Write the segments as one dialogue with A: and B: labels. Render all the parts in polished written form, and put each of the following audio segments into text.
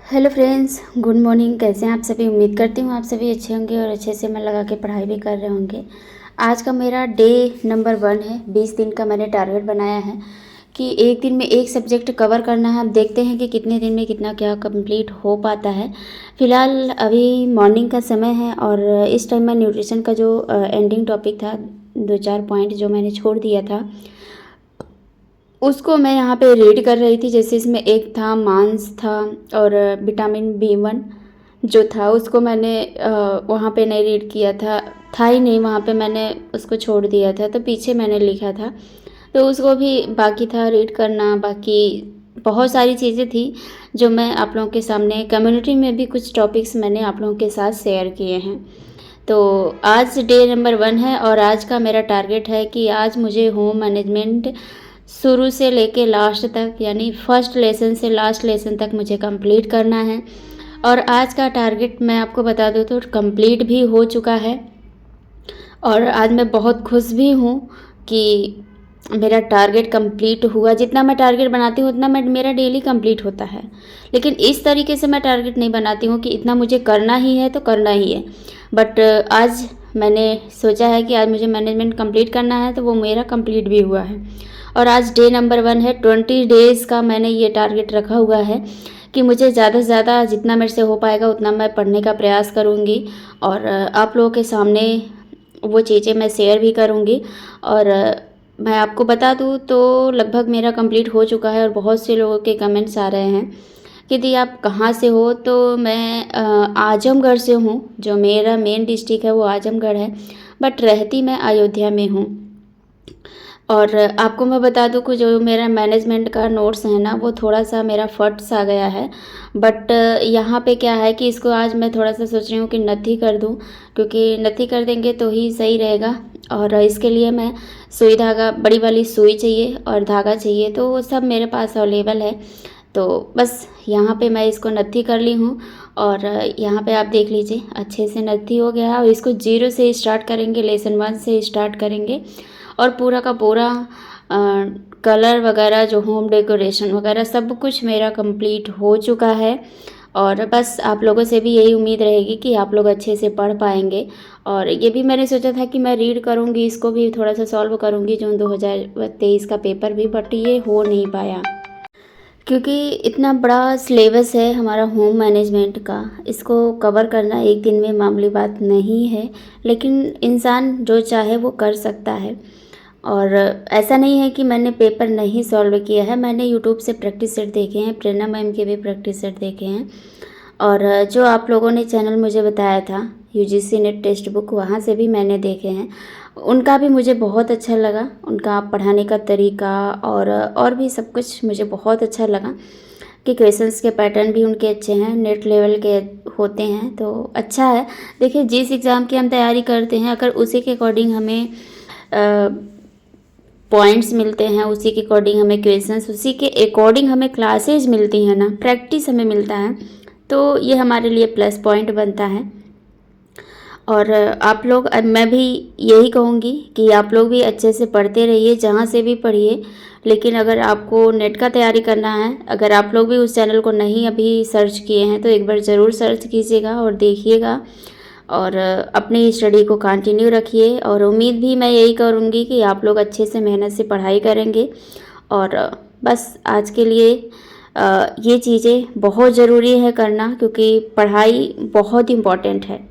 A: Hello friends, good morning. कैसे हैं आप सभी? उम्मीद करती हूँ आप सभी अच्छे होंगे और अच्छे से मन लगा के पढ़ाई भी कर रहे होंगे। आज का मेरा डे नंबर 1 है। 20 दिन का मैंने टारगेट बनाया है कि एक दिन में एक सब्जेक्ट कवर करना है। अब देखते हैं कि कितने दिन में कितना क्या कंप्लीट हो पाता है। फ़िलहाल अभी मॉर्निंग का समय है और इस टाइम मैं न्यूट्रिशन का जो एंडिंग टॉपिक था, 2-4 पॉइंट जो मैंने छोड़ दिया था, उसको मैं यहाँ पे रीड कर रही थी। जैसे इसमें एक था मांस था और विटामिन B1 जो था उसको मैंने वहाँ पे नहीं रीड किया था ही नहीं, वहाँ पे मैंने उसको छोड़ दिया था, तो पीछे मैंने लिखा था, तो उसको भी बाकी था रीड करना। बाकी बहुत सारी चीज़ें थी जो मैं आप लोगों के सामने, कम्युनिटी में भी कुछ टॉपिक्स मैंने आप लोगों के साथ शेयर किए हैं। तो आज डे नंबर 1 है और आज का मेरा टारगेट है कि आज मुझे होम मैनेजमेंट शुरू से लेके लास्ट तक, यानी फर्स्ट लेसन से लास्ट लेसन तक मुझे कंप्लीट करना है। और आज का टारगेट मैं आपको बता दूँ तो कंप्लीट भी हो चुका है और आज मैं बहुत खुश भी हूँ कि मेरा टारगेट कंप्लीट हुआ। जितना मैं टारगेट बनाती हूँ उतना मेरा डेली कंप्लीट होता है, लेकिन इस तरीके से मैं टारगेट नहीं बनाती हूँ कि इतना मुझे करना ही है तो करना ही है। बट आज मैंने सोचा है कि आज मुझे मैनेजमेंट कंप्लीट करना है, तो वो मेरा कंप्लीट भी हुआ है। और आज डे नंबर 1 है। 20 डेज़ का मैंने ये टारगेट रखा हुआ है कि मुझे ज़्यादा से ज़्यादा जितना मेरे से हो पाएगा उतना मैं पढ़ने का प्रयास करूँगी और आप लोगों के सामने वो चीज़ें मैं शेयर भी करूँगी। और मैं आपको बता दूँ तो लगभग मेरा कंप्लीट हो चुका है और बहुत से लोगों के कमेंट्स आ रहे हैं कि दी आप कहाँ से हो। तो मैं आजमगढ़ से हूँ। जो मेरा मेन डिस्ट्रिक्ट है वो आजमगढ़ है, बट रहती मैं अयोध्या में हूँ। और आपको मैं बता दूँ कि जो मेरा मैनेजमेंट का नोट्स है ना, वो थोड़ा सा मेरा फट सा गया है। बट यहाँ पे क्या है कि इसको आज मैं थोड़ा सा सोच रही हूँ कि नथी कर दूँ, क्योंकि नथी कर देंगे तो ही सही रहेगा। और इसके लिए मैं सुई धागा, बड़ी वाली सुई चाहिए और धागा चाहिए, तो वो सब मेरे पास अवेलेबल है। तो बस यहाँ पे मैं इसको नत्थी कर ली हूँ और यहाँ पे आप देख लीजिए अच्छे से नत्थी हो गया है। और इसको 0 से स्टार्ट करेंगे, लेसन 1 से स्टार्ट करेंगे और पूरा का पूरा कलर वगैरह, जो होम डेकोरेशन वगैरह सब कुछ मेरा कंप्लीट हो चुका है। और बस आप लोगों से भी यही उम्मीद रहेगी कि आप लोग अच्छे से पढ़ पाएंगे। और ये भी मैंने सोचा था कि मैं रीड करूँगी, इसको भी थोड़ा सा सॉल्व करूँगी जून 2023 का पेपर भी, बट ये हो नहीं पाया क्योंकि इतना बड़ा सिलेबस है हमारा होम मैनेजमेंट का। इसको कवर करना एक दिन में मामूली बात नहीं है, लेकिन इंसान जो चाहे वो कर सकता है। और ऐसा नहीं है कि मैंने पेपर नहीं सॉल्व किया है, मैंने यूट्यूब से प्रैक्टिस सेट देखे हैं, प्रेरणा मैम के भी प्रैक्टिस सेट देखे हैं। और जो आप लोगों ने चैनल मुझे बताया था यूजीसी नेट टेक्स्ट बुक, वहाँ से भी मैंने देखे हैं। उनका भी मुझे बहुत अच्छा लगा, उनका पढ़ाने का तरीका और भी सब कुछ मुझे बहुत अच्छा लगा कि क्वेश्चंस के पैटर्न भी उनके अच्छे हैं, नेट लेवल के होते हैं, तो अच्छा है। देखिए, जिस एग्ज़ाम की हम तैयारी करते हैं, अगर उसी के अकॉर्डिंग हमें पॉइंट्स मिलते हैं, उसी के अकॉर्डिंग हमें क्वेश्चंस, उसी के अकॉर्डिंग हमें क्लासेज मिलती हैं ना, प्रैक्टिस हमें मिलता है, तो ये हमारे लिए प्लस पॉइंट बनता है। और आप लोग, मैं भी यही कहूँगी कि आप लोग भी अच्छे से पढ़ते रहिए, जहाँ से भी पढ़िए। लेकिन अगर आपको नेट का तैयारी करना है, अगर आप लोग भी उस चैनल को नहीं अभी सर्च किए हैं, तो एक बार ज़रूर सर्च कीजिएगा और देखिएगा और अपनी स्टडी को कंटिन्यू रखिए। और उम्मीद भी मैं यही करूँगी कि आप लोग अच्छे से मेहनत से पढ़ाई करेंगे। और बस आज के लिए ये चीज़ें बहुत ज़रूरी है करना, क्योंकि पढ़ाई बहुत इम्पॉर्टेंट है।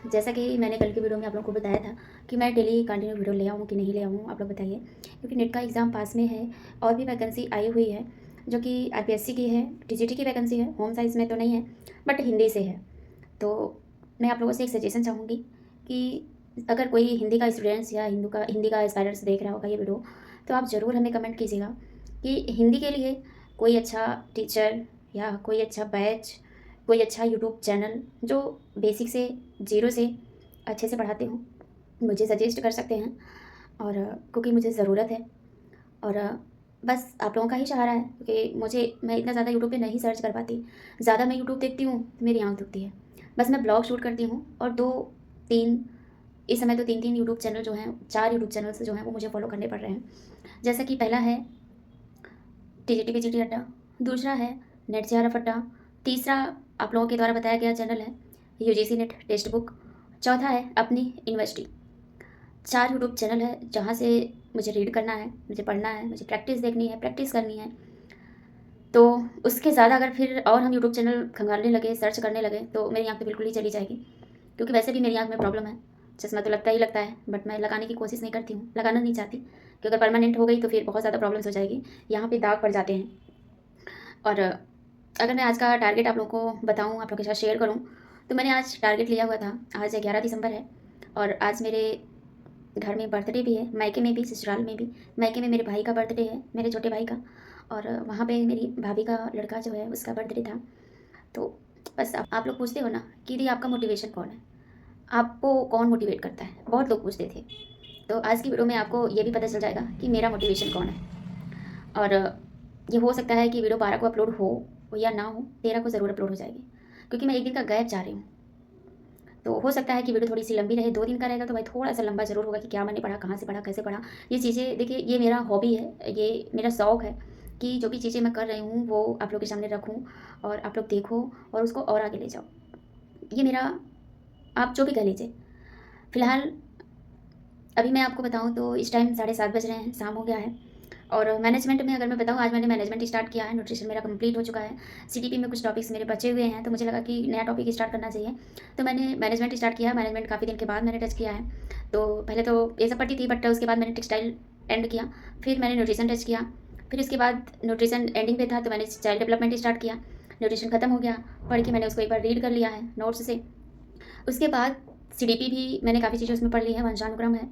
A: जैसा कि मैंने कल की वीडियो में आप लोगों को बताया था कि मैं डेली कंटिन्यू वीडियो ले आऊँ कि नहीं ले आऊँ, आप लोग बताइए। क्योंकि नेट का एग्ज़ाम पास में है और भी वैकेंसी आई हुई है, जो कि आरपीएससी की है, टीजीटी की वैकेंसी है, होम साइंस में तो नहीं है बट हिंदी से है। तो मैं आप लोगों से एक सजेशन चाहूँगी कि अगर कोई हिंदी का स्टूडेंट्स या हिंदी का एस्पायरेंट्स देख रहा होगा ये वीडियो, तो आप ज़रूर हमें कमेंट कीजिएगा कि हिंदी के लिए कोई अच्छा टीचर या कोई अच्छा बैच, कोई अच्छा यूट्यूब चैनल जो बेसिक से 0 से अच्छे से पढ़ाते हो, मुझे सजेस्ट कर सकते हैं। और क्योंकि मुझे ज़रूरत है और बस आप लोगों का ही सहारा है, क्योंकि मैं इतना ज़्यादा यूट्यूब पे नहीं सर्च कर पाती। ज़्यादा मैं यूट्यूब देखती हूँ तो मेरी आँख दुखती है। बस मैं ब्लॉग शूट करती हूँ और 2-3, इस समय तो 3-3 यूट्यूब चैनल जो हैं, 4 यूट्यूब चैनल्स जो हैं वो मुझे फॉलो करने पड़ रहे हैं। जैसा कि पहला है टीजीटी पीजीटी अड्डा, दूसरा है नेट से आरफ अड्डा, तीसरा आप लोगों के द्वारा बताया गया चैनल है यूजीसी नेट टेक्स्ट बुक। चौथा है अपनी यूनिवर्सिटी। 4 यूट्यूब चैनल है जहाँ से मुझे रीड करना है, मुझे पढ़ना है, मुझे प्रैक्टिस देखनी है, प्रैक्टिस करनी है। तो उसके ज़्यादा अगर फिर और हम यूट्यूब चैनल खंगालने लगे, सर्च करने लगे, तो मेरी आँख तो बिल्कुल ही चली जाएगी, क्योंकि वैसे भी मेरी आँख में प्रॉब्लम है। चश्मा तो लगता ही लगता है, बट मैं लगाने की कोशिश नहीं करती हूँ, लगाना नहीं चाहती, क्योंकि अगर परमानेंट हो गई तो फिर बहुत ज़्यादा प्रॉब्लम्स हो जाएगी, यहाँ पे दाग पड़ जाते हैं। और अगर मैं आज का टारगेट आप लोगों को बताऊँ, आप लोगों के साथ शेयर करूँ, तो मैंने आज टारगेट लिया हुआ था। आज 11 दिसंबर है और आज मेरे घर में बर्थडे भी है, मायके में भी, ससुराल में भी। मायके में मेरे भाई का बर्थडे है, मेरे छोटे भाई का, और वहाँ पे मेरी भाभी का लड़का जो है उसका बर्थडे था। तो बस आप लोग पूछते हो ना कि दी आपका मोटिवेशन कौन है, आपको कौन मोटिवेट करता है, बहुत लोग पूछते थे। तो आज की वीडियो में आपको ये भी पता चल जाएगा कि मेरा मोटिवेशन कौन है। और ये हो सकता है कि वीडियो 12 को अपलोड हो या ना हो, 13 को ज़रूर अपलोड हो जाएगी, क्योंकि मैं एक दिन का गैप चाह रही हूँ। तो हो सकता है कि वीडियो थोड़ी सी लंबी रहे, 2 दिन का रहेगा तो भाई थोड़ा सा लंबा ज़रूर होगा कि क्या मैंने पढ़ा, कहाँ से पढ़ा, कैसे पढ़ा। ये चीज़ें देखिए, ये मेरा हॉबी है, ये मेरा शौक़ है कि जो भी चीज़ें मैं कर रही हूँ वो आप लोग के सामने रखूँ और आप लोग देखो और उसको और आगे ले जाओ। ये मेरा, आप जो भी कह लीजिए। फ़िलहाल अभी मैं आपको बताऊँ तो इस टाइम 7:30 बज रहे हैं, शाम हो गया है। और मैनेजमेंट में अगर मैं बताऊँ, आज मैंने मैनेजमेंट स्टार्ट किया है, न्यूट्रिशन मेरा कंप्लीट हो चुका है। सीटीपी में कुछ टॉपिक्स मेरे बचे हुए हैं, तो मुझे लगा कि नया टॉपिक स्टार्ट करना चाहिए, तो मैंने मैनेजमेंट स्टार्ट किया है। मैनेजमेंट काफ़ी दिन के बाद मैंने टच किया है। तो पहले तो ये सब पढ़ती थी, बट उसके बाद मैंने टेक्सटाइल एंड किया, फिर मैंने न्यूट्रिशन टच किया, फिर उसके बाद न्यूट्रिशन एंडिंग पे था तो मैंने चाइल्ड डेवलपमेंट स्टार्ट किया। न्यूट्रिशन खत्म हो गया, पढ़ के मैंने उसको एक बार रीड कर लिया है नोट्स से। उसके बाद सीडीपी भी मैंने काफ़ी चीज़ें उसमें पढ़ ली है, वंशानुक्रम है,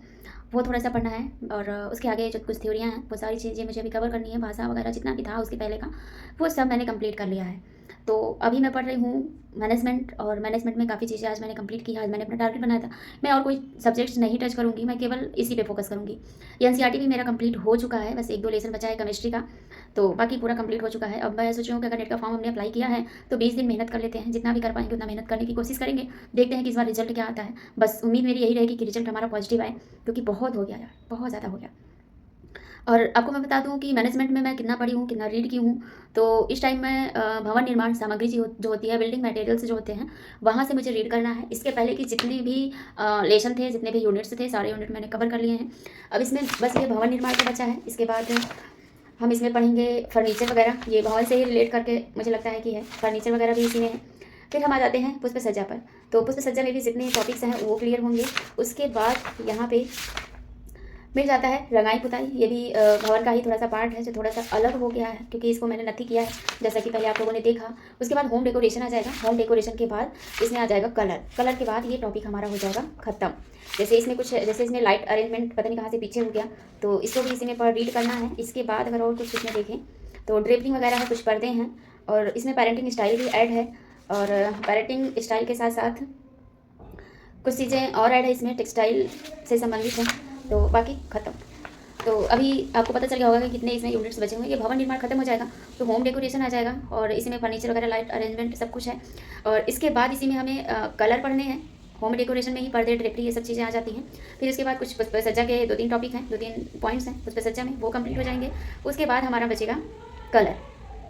A: वो थोड़ा-सा पढ़ना है। और उसके आगे जो कुछ थ्योरियाँ हैं, वो सारी चीज़ें मुझे अभी कवर करनी है, भाषा वगैरह जितना भी था उसके पहले का, वो सब मैंने कंप्लीट कर लिया है। तो अभी मैं पढ़ रही हूँ मैनेजमेंट, और मैनेजमेंट में काफ़ी चीज़ें आज मैंने कंप्लीट की है। आज मैंने अपना टारगेट बनाया था, मैं और कोई सब्जेक्ट्स नहीं टच करूँगी, मैं केवल इसी पे फोकस करूँगी। एनसीईआरटी भी मेरा कंप्लीट हो चुका है, बस 1-2 लेसन बचा है केमिस्ट्री का, तो बाकी पूरा कंप्लीट हो चुका है। अब मैं सोच रही हूँ कि अगर नेट का फॉर्म हमने अप्लाई किया है, तो 20 दिन मेहनत कर लेते हैं, जितना भी कर पाएँगे उतना मेहनत करने की कोशिश करेंगे। देखते हैं कि इस बार रिजल्ट क्या आता है। बस उम्मीद मेरी यही रहेगी कि रिजल्ट हमारा पॉजिटिव आए, क्योंकि बहुत हो गया यार, बहुत ज़्यादा हो गया। और आपको मैं बता दूं कि मैनेजमेंट में मैं कितना पढ़ी हूँ, कितना रीड की हूँ। तो इस टाइम मैं भवन निर्माण सामग्री जो होती है, बिल्डिंग मटेरियल्स जो होते हैं, वहाँ से मुझे रीड करना है। इसके पहले की जितने भी लेसन थे, जितने भी यूनिट्स थे, सारे यूनिट मैंने कवर कर लिए हैं। अब इसमें बस ये भवन निर्माण का बचा है। इसके बाद हम इसमें पढ़ेंगे फर्नीचर वगैरह, ये भवन से ही रिलेट करके मुझे लगता है कि है, फर्नीचर वगैरह भी इसी में है। फिर हम आ जाते हैं पुष्प सज्जा पर। तो पुष्प सज्जा में भी जितने टॉपिक्स हैं वो क्लियर होंगे। उसके बाद यहाँ पे मिल जाता है रंगाई पुताई, ये भी भवन का ही थोड़ा सा पार्ट है, जो थोड़ा सा अलग हो गया है, क्योंकि इसको मैंने नहीं किया है जैसा कि पहले आप लोगों ने देखा। उसके बाद होम डेकोरेशन आ जाएगा। होम डेकोरेशन के बाद इसमें आ जाएगा कलर। कलर के बाद ये टॉपिक हमारा हो जाएगा ख़त्म। जैसे इसमें लाइट अरेंजमेंट पता नहीं कहाँ से पीछे हो गया, तो इसको भी इसी में पर रीड करना है। इसके बाद अगर और कुछ इसमें देखें तो ड्रेपरिंग वगैरह है, कुछ पर्दे हैं, और इसमें पेरेंटिंग स्टाइल भी ऐड है। और पेरेंटिंग स्टाइल के साथ साथ कुछ चीज़ें और ऐड है इसमें, टेक्सटाइल से संबंधित हैं। तो बाकी ख़त्म। तो अभी आपको पता चल गया होगा कि कितने इसमें यूनिट्स बचे हुए हैं। ये भवन निर्माण खत्म हो जाएगा तो होम डेकोरेशन आ जाएगा, और इसी में फर्नीचर वगैरह, लाइट अरेंजमेंट सब कुछ है। और इसके बाद इसी में हमें कलर पढ़ने हैं। होम डेकोरेशन में ही पर्दे, ड्रेपरी, ये सब चीज़ें आ जाती हैं। फिर इसके बाद कुछ पुष्प सज्जा के 2-3 टॉपिक हैं, 2-3 पॉइंट्स हैं पुष्प सज्जा में, वो कंप्लीट हो जाएंगे। उसके बाद हमारा बचेगा कलर,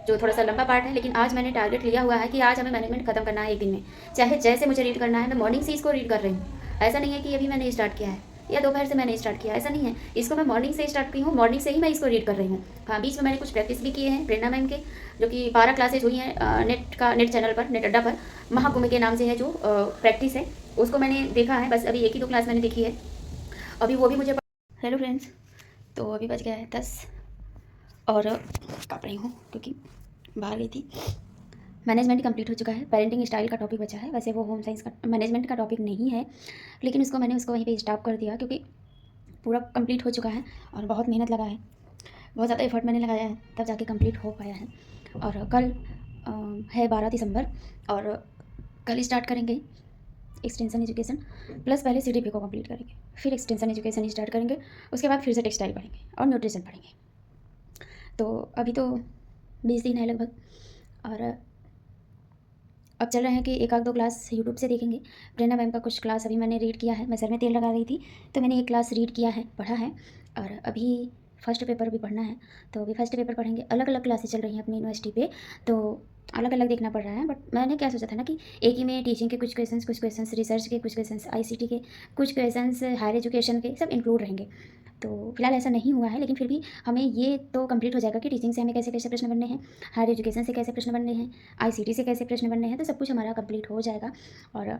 A: जो थोड़ा सा लंबा पार्ट है, लेकिन आज मैंने टारगेट लिया हुआ है कि आज हमें मैनेजमेंट खत्म करना है एक दिन में, चाहे जैसे मुझे रीड करना है। मैं मॉर्निंग से इसको रीड कर रही हूँ, ऐसा नहीं है कि अभी मैंने स्टार्ट किया है या दोपहर से मैंने स्टार्ट किया, ऐसा नहीं है। इसको मैं मॉर्निंग से स्टार्ट की हूँ, मॉर्निंग से ही मैं इसको रीड कर रही हूँ। हाँ, बीच में मैंने कुछ प्रैक्टिस भी किए हैं प्रेरणा मैम के, जो कि 12 क्लासेज हुई हैं नेट चैनल पर, नेट अड्डा पर, महाकुंभ के नाम से है जो प्रैक्टिस है, उसको मैंने देखा है। बस अभी 1 ही 2 क्लास मैंने देखी है, अभी वो भी मुझे। हेलो फ्रेंड्स, तो अभी बज गया है 10 और काट रही हूँ क्योंकि बाहर गई थी। मैनेजमेंट कंप्लीट हो चुका है, पेरेंटिंग स्टाइल का टॉपिक बचा है। वैसे वो होम साइंस का मैनेजमेंट का टॉपिक नहीं है, लेकिन मैंने उसको वहीं पे स्टॉप कर दिया, क्योंकि पूरा कंप्लीट हो चुका है और बहुत मेहनत लगा है, बहुत ज़्यादा एफर्ट मैंने लगाया है, तब जाके कंप्लीट हो पाया है। और कल है 12 दिसंबर, और कल स्टार्ट करेंगे एक्सटेंशन एजुकेशन प्लस। पहले सीडीपी को कंप्लीट करेंगे, फिर एक्सटेंशन एजुकेशन स्टार्ट करेंगे, उसके बाद फिर से टेक्सटाइल पढ़ेंगे और न्यूट्रिशन पढ़ेंगे। तो अभी तो 20 दिन है लगभग, और अब चल रहे हैं कि 1-2 क्लास यूट्यूब से देखेंगे। प्रेरणा मैम का कुछ क्लास अभी मैंने रीड किया है, मैं सर में तेल लगा रही थी तो मैंने एक क्लास रीड किया है, पढ़ा है। और अभी फर्स्ट पेपर भी पढ़ना है, तो अभी फर्स्ट पेपर पढ़ेंगे। अलग अलग क्लासेस चल रही हैं अपनी यूनिवर्सिटी पे, तो अलग अलग देखना पड़ रहा है। बट मैंने क्या सोचा था ना कि एक ही में टीचिंग के कुछ क्वेश्चंस रिसर्च के कुछ क्वेश्चंस, आईसीटी के कुछ क्वेश्चंस, हायर एजुकेशन के सब इंक्लूड रहेंगे। तो फिलहाल ऐसा नहीं हुआ है, लेकिन फिर भी हमें ये तो कंप्लीट हो जाएगा कि टीचिंग से हमें कैसे कैसे प्रश्न बनने हैं, हायर एजुकेशन से कैसे प्रश्न बनने हैं, आईसीटी से कैसे प्रश्न बनने हैं, तो सब कुछ हमारा कंप्लीट हो जाएगा। और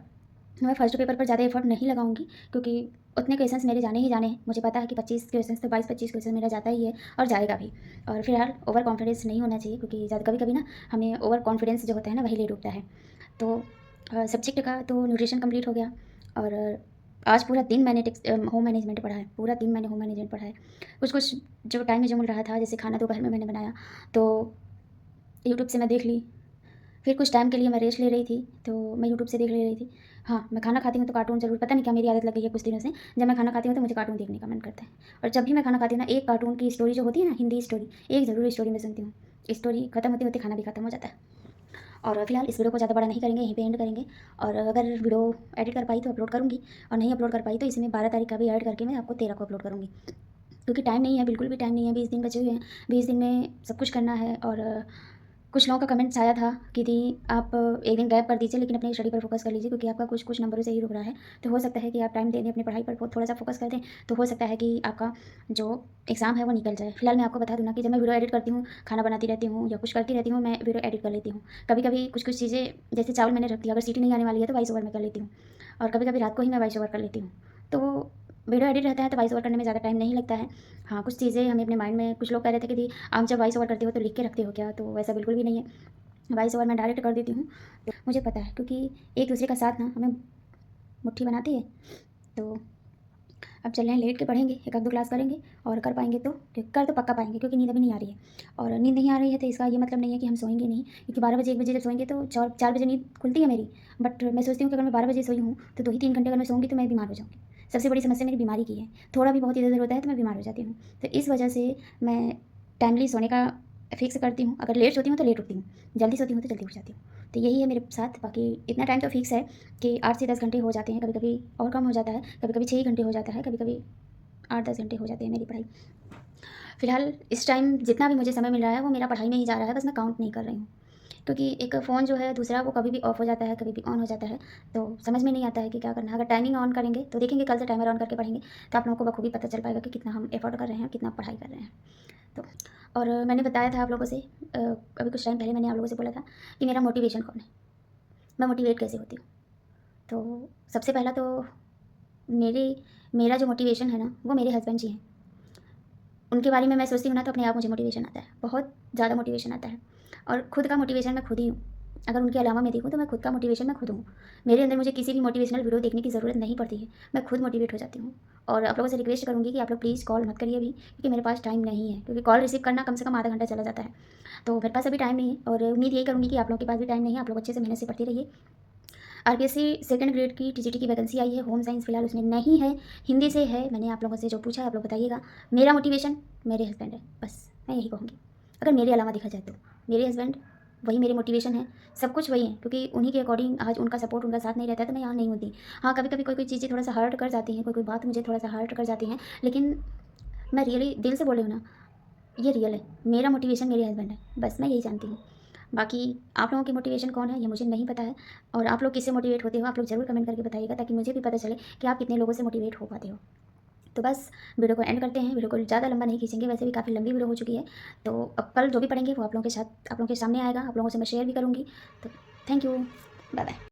A: मैं फर्स्ट पेपर पर ज़्यादा एफर्ट नहीं लगाऊंगी, क्योंकि उतने क्वेश्चंस मेरे जाने ही जाने हैं। मुझे पता है कि 25 क्वेश्चंस तो 22-25 क्वेश्चन मेरा जाता ही है और जाएगा भी। और फिलहाल ओवर कॉन्फिडेंस नहीं होना चाहिए, क्योंकि ज़्यादा कभी कभी ना हमें ओवर कॉन्फिडेंस जो होता है ना वही ले डूबता है। तो सब्जेक्ट का तो न्यूट्रिशन कंप्लीट हो गया। और आज पूरा दिन मैंने होम मैनेजमेंट पढ़ा है, पूरा दिन मैंने होम मैनेजमेंट पढ़ा है। कुछ कुछ जो टाइम में जो मिल रहा था, जैसे खाना दोपहर में मैंने बनाया तो यूट्यूब से मैं देख ली। फिर कुछ टाइम के लिए मैं रेस्ट ले रही थी, तो मैं यूट्यूब से देख ले रही थी। हाँ, मैं खाना खाती हूँ तो कार्टून ज़रूर, पता नहीं क्या मेरी आदत लग गई है कुछ दिनों से। जब मैं खाना खाती हूँ तो मुझे कार्टून देखने का मन करता है। और जब भी मैं खाना खाती हूँ ना, एक कार्टून की स्टोरी जो होती है ना, हिंदी स्टोरी, एक ज़रूर स्टोरी मैं सुनती हूँ। स्टोरी खत्म होते होते खाना भी खत्म हो जाता है। और फिलहाल इस वीडियो को ज़्यादा बड़ा नहीं करेंगे, यहीं पे एंड करेंगे। और अगर वीडियो एडिट कर पाई तो अपलोड करूँगी, और नहीं अपलोड कर पाई तो इसमें 12 तारीख का भी ऐड करके मैं आपको 13 को अपलोड करूँगी। क्योंकि टाइम नहीं है, बिल्कुल भी टाइम नहीं है। 20 दिन बचे हुए हैं, 20 दिन में सब कुछ करना है। और कुछ लोगों का कमेंट्स आया था कि दी आप एक दिन गैप कर दीजिए, लेकिन अपनी स्टडी पर फोकस कर लीजिए, क्योंकि आपका कुछ कुछ नंबरों से ही रुक रहा है। तो हो सकता है कि आप टाइम दे दें अपनी पढ़ाई पर, थोड़ा सा फोकस कर दें, तो हो सकता है कि आपका जो एग्ज़ाम है वो निकल जाए। फिलहाल मैं आपको बता दूँ ना कि जब मैं वीडियो एडिट करती हूँ, खाना बनाती रहती हूँ या कुछ करती रहती हूँ, मैं वीडियो एडिट कर लेती हूँ। कभी कभी कुछ कुछ चीज़ें, जैसे चावल मैंने रख दिया, अगर सीटी नहीं आने वाली है तो वॉइस ओवर में कर लेती हूँ। और कभी कभी रात को ही मैं वॉइस ओवर कर लेती हूँ। तो वीडियो एडिट रहता है तो वॉइस ओवर करने में ज़्यादा टाइम नहीं लगता है। हाँ, कुछ चीज़ें हमें अपने माइंड में, कुछ लोग कह रहे थे कि दी आप जब वॉइस ओवर करते हो तो लिख के रखते हो क्या, तो वैसा बिल्कुल भी नहीं है। वॉइस ओवर मैं डायरेक्ट कर देती हूँ। तो मुझे पता है, क्योंकि एक दूसरे का साथ ना हमें मुट्ठी बनाती है। तो अब चल रहे हैं, लेट के पढ़ेंगे, एक आध दो क्लास करेंगे और कर पाएंगे तो, कर तो पक्का पाएंगे, क्योंकि नींद अभी नहीं आ रही है। और नींद नहीं आ रही है तो इसका ये मतलब नहीं है कि हम सोएंगे नहीं, क्योंकि 12 बजे 1 बजे जब सोएंगे तो 4 बजे नींद खुलती है मेरी। बट मैं सोचती हूँ कि अगर मैं 12 बजे सोई हूँ तो 2 ही 3 घंटे अगर मैं सोऊंगी तो मैं बीमार हो जाऊँगी। सबसे बड़ी समस्या मेरी बीमारी की है, थोड़ा भी बहुत इधर उधर होता है तो मैं बीमार हो जाती हूँ। तो इस वजह से मैं टाइमली सोने का फिक्स करती हूँ। अगर लेट सोती हूँ तो लेट उठती हूँ, जल्दी सोती हूँ तो जल्दी उठ जाती हूँ। तो यही है मेरे साथ। बाकी इतना टाइम तो फिक्स है कि 8 से 10 घंटे हो जाते हैं, कभी कभी और कम हो जाता है, कभी कभी 6 घंटे हो जाता है, कभी कभी 8-10 घंटे हो जाते हैं मेरी पढ़ाई। फिलहाल इस टाइम जितना भी मुझे समय मिल रहा है वो मेरा पढ़ाई में ही जा रहा है, बस मैं काउंट नहीं कर रही हूँ। क्योंकि एक फ़ोन जो है दूसरा, वो कभी भी ऑफ हो जाता है, कभी भी ऑन हो जाता है, तो समझ में नहीं आता है कि क्या करना है। अगर टाइमिंग ऑन करेंगे तो देखेंगे, कल से टाइमर ऑन करके पढ़ेंगे तो आप लोगों को बखूबी पता चल पाएगा कि कितना हम एफर्ट कर रहे हैं, कितना पढ़ाई कर रहे हैं। तो और मैंने बताया था आप लोगों से, अभी कुछ टाइम पहले मैंने आप लोगों से बोला था कि मेरा मोटिवेशन कौन है, मैं मोटिवेट कैसे होती हूँ। तो सबसे पहला तो मेरा जो मोटिवेशन है ना, वो मेरे हस्बैंड जी हैं। उनके बारे में मैं सोचती हूँ ना तो अपने आप मुझे मोटिवेशन आता है, बहुत ज़्यादा मोटिवेशन आता है। और खुद का मोटिवेशन मैं खुद ही हूँ। अगर उनके अलावा मैं देखूँ तो मैं खुद का मोटिवेशन मैं खुद हूँ। मेरे अंदर मुझे किसी भी मोटिवेशनल वीडियो देखने की ज़रूरत नहीं पड़ती है, मैं खुद मोटिवेट हो जाती हूँ। और आप लोगों से रिक्वेस्ट करूँगी कि आप लोग प्लीज़ कॉल मत करिए अभी, क्योंकि मेरे पास टाइम नहीं है, क्योंकि कॉल रिसीव करना कम से कम आधा घंटा चला जाता है। तो मेरे पास अभी टाइम नहीं है, और उम्मीद यही करूँगी कि आप लोगों के पास भी टाइम नहीं है, आप लोग अच्छे से मेहनत से पढ़ते रहिए। आरपीएससी सेकंड ग्रेड की टीजीटी की वैकेंसी आई है, होम साइंस फिलहाल उसमें नहीं है, हिंदी से है। मैंने आप लोगों से जो पूछा है आप लोग बताइएगा। मेरा मोटिवेशन मेरे हस्बैंड है, बस मैं यही कहूँगी। अगर मेरे अलावा देखा जाए तो मेरे हस्बैंड वही मेरे मोटिवेशन है, सब कुछ वही है, क्योंकि उन्हीं के अकॉर्डिंग आज उनका सपोर्ट, उनका साथ नहीं रहता तो मैं यहाँ नहीं होती। हाँ, कभी कभी कोई कोई चीज़ें थोड़ा सा हर्ट कर जाती हैं, कोई कोई बात मुझे थोड़ा सा हर्ट कर जाती हैं, लेकिन मैं रियली दिल से बोल रही हूँ ना, ये रियल है। मेरा मोटिवेशन मेरे हस्बैंड है, बस मैं यही जानती हूँ। बाकी आप लोगों की मोटिवेशन कौन है ये मुझे नहीं पता है, और आप लोग किससे मोटिवेट होते हो आप लोग ज़रूर कमेंट करके बताइएगा, ताकि मुझे भी पता चले कि आप कितने लोगों से मोटिवेट हो पाते हो। तो बस वीडियो को एंड करते हैं, वीडियो को ज़्यादा लंबा नहीं खींचेंगे, वैसे भी काफ़ी लंबी वीडियो हो चुकी है। तो अब कल जो भी पढ़ेंगे वो आप लोगों के साथ, आप लोगों के सामने आएगा, आप लोगों से मैं शेयर भी करूँगी। तो थैंक यू, बाय बाय।